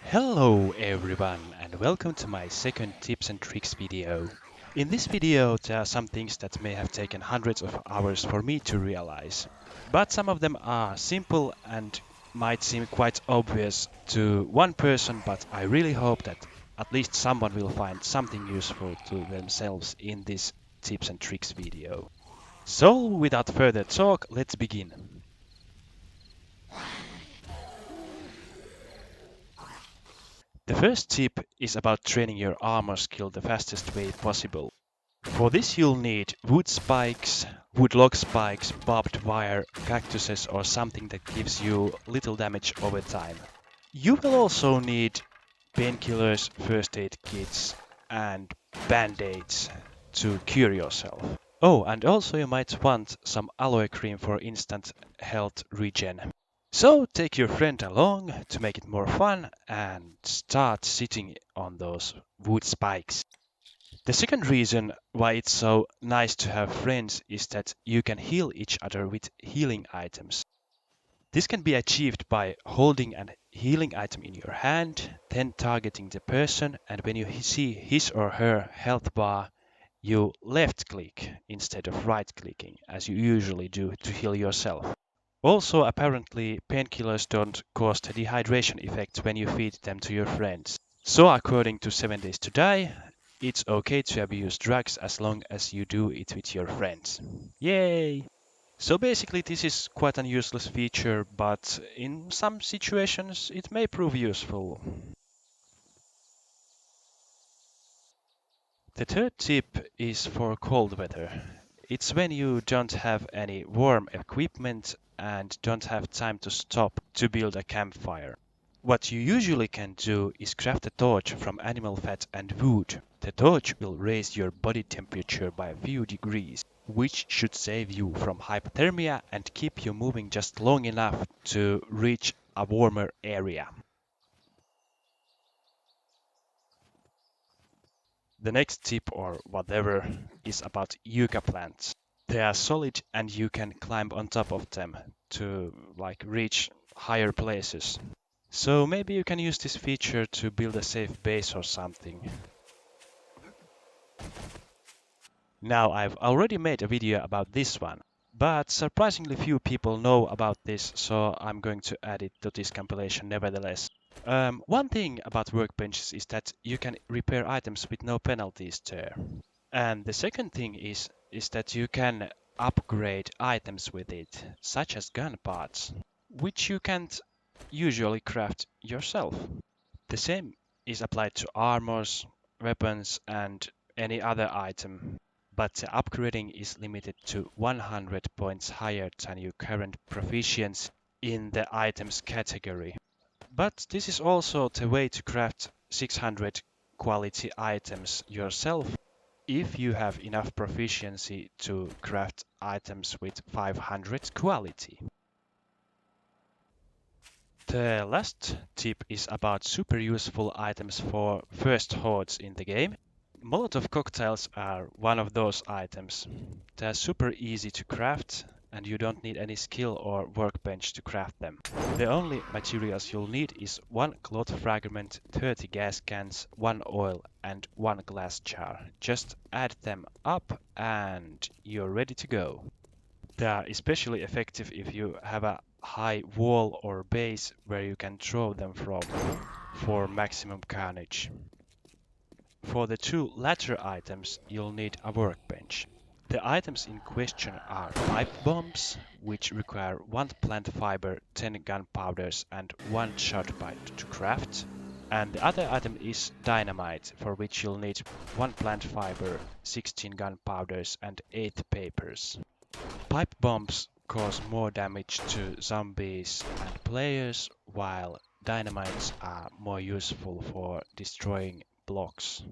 Hello everyone and welcome to my second tips and tricks video. In this video there are some things that may have taken hundreds of hours for me to realize. But some of them are simple and might seem quite obvious to one person, but I really hope that at least someone will find something useful to themselves in this tips and tricks video. So without further talk, let's begin. The first tip is about training your armor skill the fastest way possible. For this you'll need wood spikes, wood log spikes, barbed wire, cactuses or something that gives you little damage over time. You will also need painkillers, first aid kits and band-aids to cure yourself. Oh, and also you might want some aloe cream for instant health regen. So take your friend along to make it more fun and start sitting on those wood spikes. The second reason why it's so nice to have friends is that you can heal each other with healing items. This can be achieved by holding a healing item in your hand, then targeting the person, and when you see his or her health bar, you left click instead of right clicking as you usually do to heal yourself. Also, apparently, painkillers don't cause the dehydration effect when you feed them to your friends. So, according to 7 Days to Die, it's okay to abuse drugs as long as you do it with your friends. Yay! So basically, this is quite an useless feature, but in some situations it may prove useful. The third tip is for cold weather. It's when you don't have any warm equipment and don't have time to stop to build a campfire. What you usually can do is craft a torch from animal fat and wood. The torch will raise your body temperature by a few degrees, which should save you from hypothermia and keep you moving just long enough to reach a warmer area. The next tip or whatever is about yucca plants. They are solid and you can climb on top of them to reach higher places. So maybe you can use this feature to build a safe base or something. Now I've already made a video about this one, but surprisingly few people know about this, so I'm going to add it to this compilation nevertheless. One thing about workbenches is that you can repair items with no penalties there. And the second thing is that you can upgrade items with it, such as gun parts, which you can't usually craft yourself. The same is applied to armors, weapons and any other item, but the upgrading is limited to 100 points higher than your current proficiency in the items category. But this is also the way to craft 600 quality items yourself if you have enough proficiency to craft items with 500 quality. The last tip is about super useful items for first hordes in the game. Molotov cocktails are one of those items. They're super easy to craft and you don't need any skill or workbench to craft them. The only materials you'll need is 1 cloth fragment, 30 gas cans, 1 oil and 1 glass jar. Just add them up and you're ready to go. They are especially effective if you have a high wall or base where you can throw them from for maximum carnage. For the two latter items, you'll need a workbench. The items in question are pipe bombs, which require 1 plant fiber, 10 gunpowders and 1 shot pipe to craft. And the other item is dynamite, for which you'll need 1 plant fiber, 16 gunpowders and 8 papers. Pipe bombs cause more damage to zombies and players, while dynamites are more useful for destroying blocks.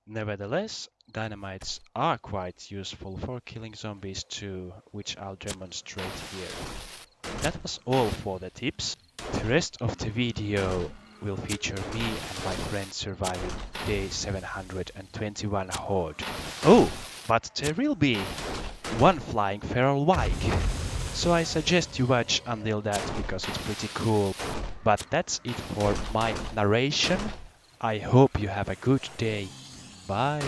Nevertheless, dynamites are quite useful for killing zombies too, which I'll demonstrate here. That was all for the tips. The rest of the video will feature me and my friend surviving day 721 Horde. Oh, but there will be one flying feral wike. So I suggest you watch until that because it's pretty cool. But that's it for my narration. I hope you have a good day. Bye.